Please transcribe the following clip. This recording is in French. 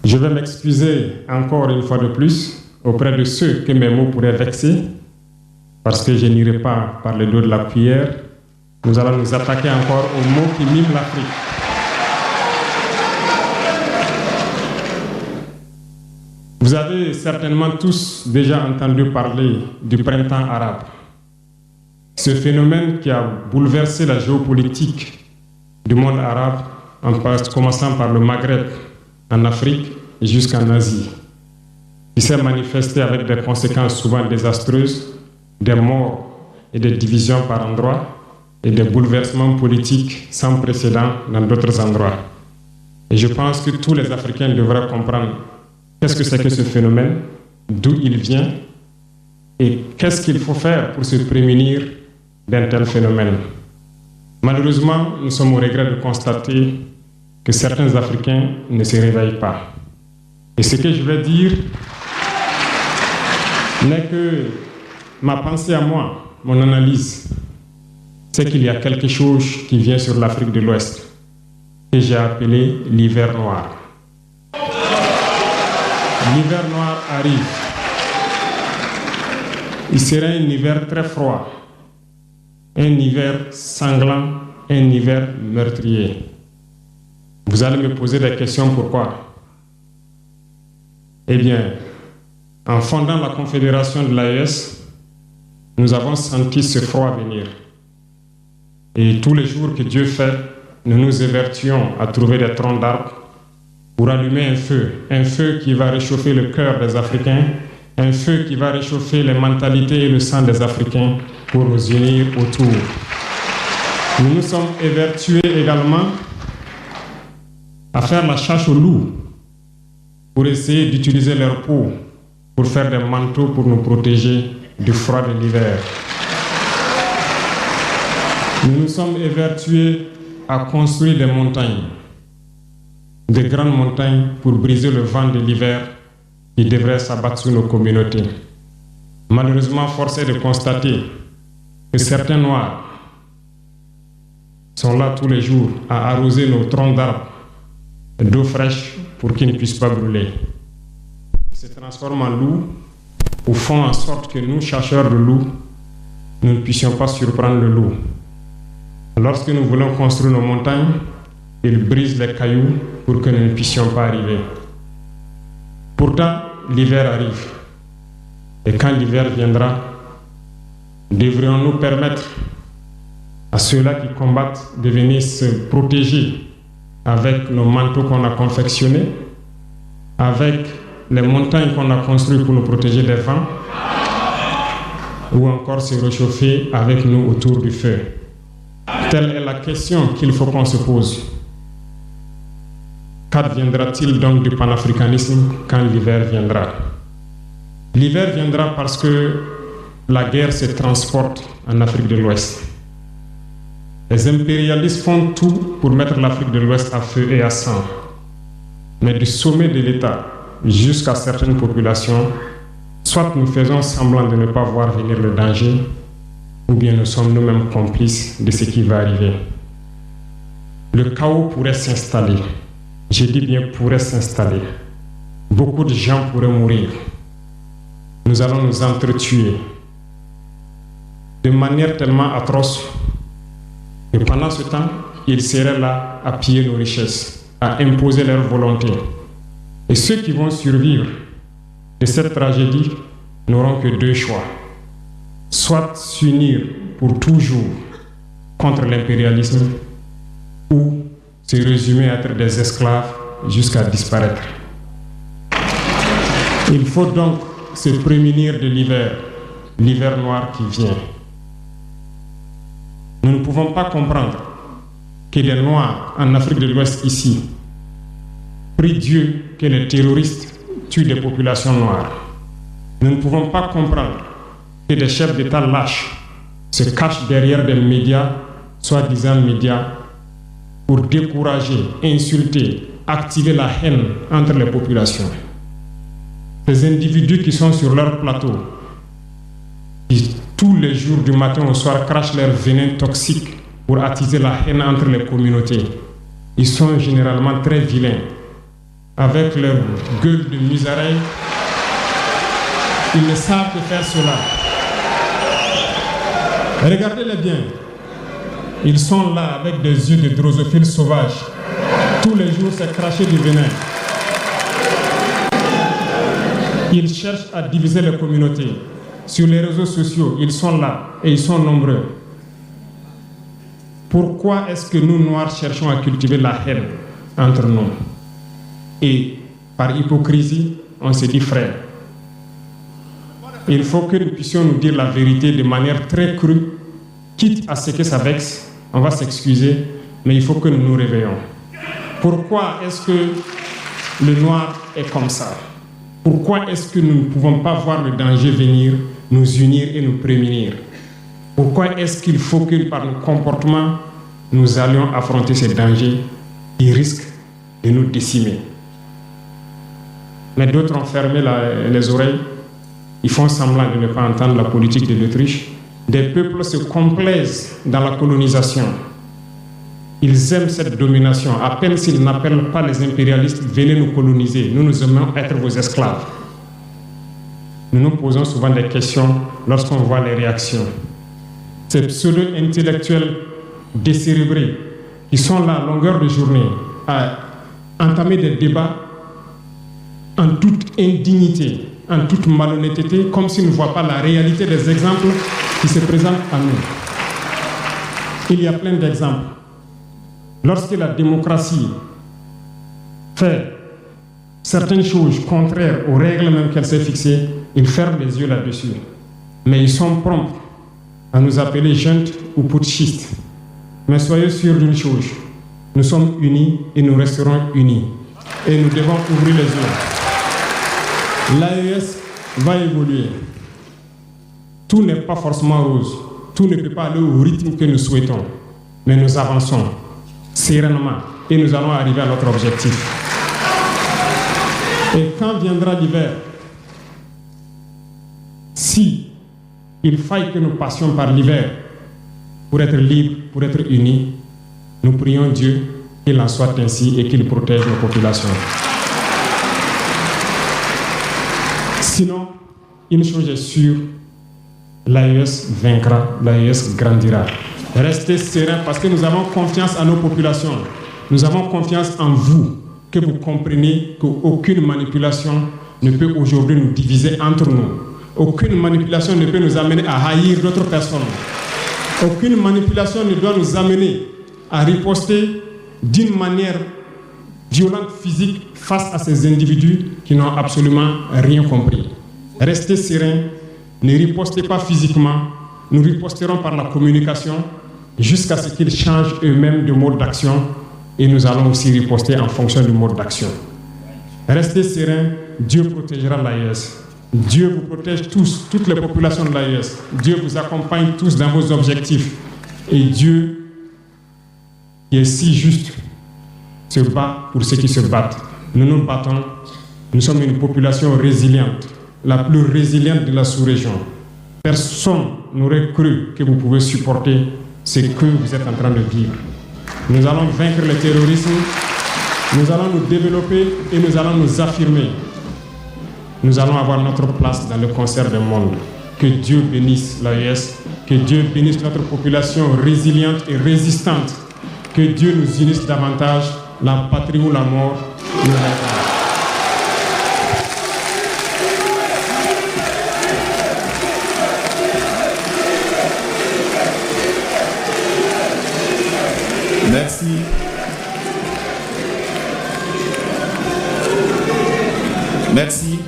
Je vais m'excuser encore une fois de plus auprès de ceux que mes mots pourraient vexer, parce que je n'irai pas par le dos de la cuillère. Nous allons nous attaquer encore aux mots qui miment l'Afrique. Vous avez certainement tous déjà entendu parler du printemps arabe. Ce phénomène qui a bouleversé la géopolitique du monde arabe, en commençant par le Maghreb, en Afrique et jusqu'en Asie. Il s'est manifesté avec des conséquences souvent désastreuses, des morts et des divisions par endroits, et des bouleversements politiques sans précédent dans d'autres endroits. Et je pense que tous les Africains devraient comprendre qu'est-ce que c'est que ce phénomène, d'où il vient, et qu'est-ce qu'il faut faire pour se prémunir d'un tel phénomène. Malheureusement, nous sommes au regret de constater que certains Africains ne se réveillent pas. Et ce que je vais dire n'est que ma pensée à moi, mon analyse, c'est qu'il y a quelque chose qui vient sur l'Afrique de l'Ouest, que j'ai appelé l'hiver noir. L'hiver noir arrive. Il sera un hiver très froid, un hiver sanglant, un hiver meurtrier. Vous allez me poser des questions, pourquoi? Eh bien, en fondant la Confédération de l'AES, nous avons senti ce froid venir. Et tous les jours que Dieu fait, nous nous évertuons à trouver des troncs d'arbres pour allumer un feu qui va réchauffer le cœur des Africains, un feu qui va réchauffer les mentalités et le sang des Africains pour nous unir autour. Nous nous sommes évertués également à faire la chasse aux loups pour essayer d'utiliser leur peau pour faire des manteaux pour nous protéger du froid de l'hiver. Nous nous sommes évertués à construire des montagnes, de grandes montagnes pour briser le vent de l'hiver qui devrait s'abattre sur nos communautés. Malheureusement, force est de constater que certains Noirs sont là tous les jours à arroser nos troncs d'arbres d'eau fraîche pour qu'ils ne puissent pas brûler. Ils se transforment en loups ou font en sorte que nous, chasseurs de loups, nous ne puissions pas surprendre le loup. Lorsque nous voulons construire nos montagnes, ils brisent les cailloux pour que nous ne puissions pas arriver. Pourtant, l'hiver arrive. Et quand l'hiver viendra, devrions-nous permettre à ceux-là qui combattent de venir se protéger avec nos manteaux qu'on a confectionnés, avec les montagnes qu'on a construites pour nous protéger des vents, ou encore se réchauffer avec nous autour du feu. Telle est la question qu'il faut qu'on se pose. Qu'adviendra-t-il donc du panafricanisme quand l'hiver viendra? L'hiver viendra parce que la guerre se transporte en Afrique de l'Ouest. Les impérialistes font tout pour mettre l'Afrique de l'Ouest à feu et à sang. Mais du sommet de l'État jusqu'à certaines populations, soit nous faisons semblant de ne pas voir venir le danger, ou bien nous sommes nous-mêmes complices de ce qui va arriver. Le chaos pourrait s'installer. Je dis bien pourrait s'installer. Beaucoup de gens pourraient mourir. Nous allons nous entretuer de manière tellement atroce que pendant ce temps, ils seraient là à piller nos richesses, à imposer leur volonté. Et ceux qui vont survivre de cette tragédie n'auront que deux choix. Soit s'unir pour toujours contre l'impérialisme ou se résumer à être des esclaves jusqu'à disparaître. Il faut donc se prémunir de l'hiver noir qui vient. Nous ne pouvons pas comprendre que les Noirs en Afrique de l'Ouest ici prient Dieu que les terroristes tuent des populations noires. Nous ne pouvons pas comprendre que des chefs d'État lâches se cachent derrière des médias, soi-disant médias, pour décourager, insulter, activer la haine entre les populations. Ces individus qui sont sur leur plateau, qui tous les jours du matin au soir crachent leur venin toxique pour attiser la haine entre les communautés, ils sont généralement très vilains. avec leur gueule de musaraigne, ils ne savent que faire cela. Regardez-les bien. Ils sont là avec des yeux de drosophiles sauvages. Tous les jours, c'est cracher du venin. Ils cherchent à diviser les communautés. Sur les réseaux sociaux, ils sont là et ils sont nombreux. Pourquoi est-ce que nous, Noirs, cherchons à cultiver la haine entre nous? Et par hypocrisie, on se dit frère. Il faut que nous puissions nous dire la vérité de manière très crue, quitte à ce que ça vexe, on va s'excuser, mais il faut que nous nous réveillons. Pourquoi est-ce que le noir est comme ça? Pourquoi est-ce que nous ne pouvons pas voir le danger venir, nous unir et nous prémunir? Pourquoi est-ce qu'il faut que par nos comportements, nous allions affronter ces dangers qui risquent de nous décimer? Mais d'autres ont fermé les oreilles. Ils font semblant de ne pas entendre la politique de l'Autriche. Des peuples se complaisent dans la colonisation. Ils aiment cette domination. À peine s'ils n'appellent pas les impérialistes, venez nous coloniser. Nous aimons être vos esclaves. Nous nous posons souvent des questions lorsqu'on voit les réactions. Ces pseudo-intellectuels décérébrés qui sont là à longueur de journée à entamer des débats en toute indignité, en toute malhonnêteté, comme s'ils ne voient pas la réalité des exemples qui se présentent à nous. Il y a plein d'exemples. Lorsque la démocratie fait certaines choses contraires aux règles même qu'elle s'est fixées, ils ferment les yeux là-dessus. Mais ils sont prompts à nous appeler juntes ou putschistes. Mais soyez sûrs d'une chose, nous sommes unis et nous resterons unis. Et nous devons ouvrir les yeux. L'AES va évoluer. Tout n'est pas forcément rose. Tout ne peut pas aller au rythme que nous souhaitons. Mais nous avançons sereinement et nous allons arriver à notre objectif. Et quand viendra l'hiver, si il faille que nous passions par l'hiver pour être libres, pour être unis, nous prions Dieu qu'il en soit ainsi et qu'il protège nos populations. Sinon, une chose est sûre, l'AES vaincra, l'AES grandira. Restez sereins parce que nous avons confiance en nos populations. Nous avons confiance en vous, que vous compreniez qu'aucune manipulation ne peut aujourd'hui nous diviser entre nous. Aucune manipulation ne peut nous amener à haïr d'autres personnes. Aucune manipulation ne doit nous amener à riposter d'une manière violente, physique, face à ces individus qui n'ont absolument rien compris. Restez sereins, ne ripostez pas physiquement, nous riposterons par la communication jusqu'à ce qu'ils changent eux-mêmes de mode d'action et nous allons aussi riposter en fonction du mode d'action. Restez sereins, Dieu protégera l'AES. Dieu vous protège tous, toutes les populations de l'AES. Dieu vous accompagne tous dans vos objectifs. Et Dieu, qui est si juste, se bat pour ceux qui se battent. Nous nous battons. Nous sommes une population résiliente, la plus résiliente de la sous-région. Personne n'aurait cru que vous pouvez supporter ce que vous êtes en train de vivre. Nous allons vaincre le terrorisme, nous allons nous développer et nous allons nous affirmer. Nous allons avoir notre place dans le concert du monde. Que Dieu bénisse l'AES, que Dieu bénisse notre population résiliente et résistante. Que Dieu nous unisse davantage, la patrie ou la mort. Merci. Merci.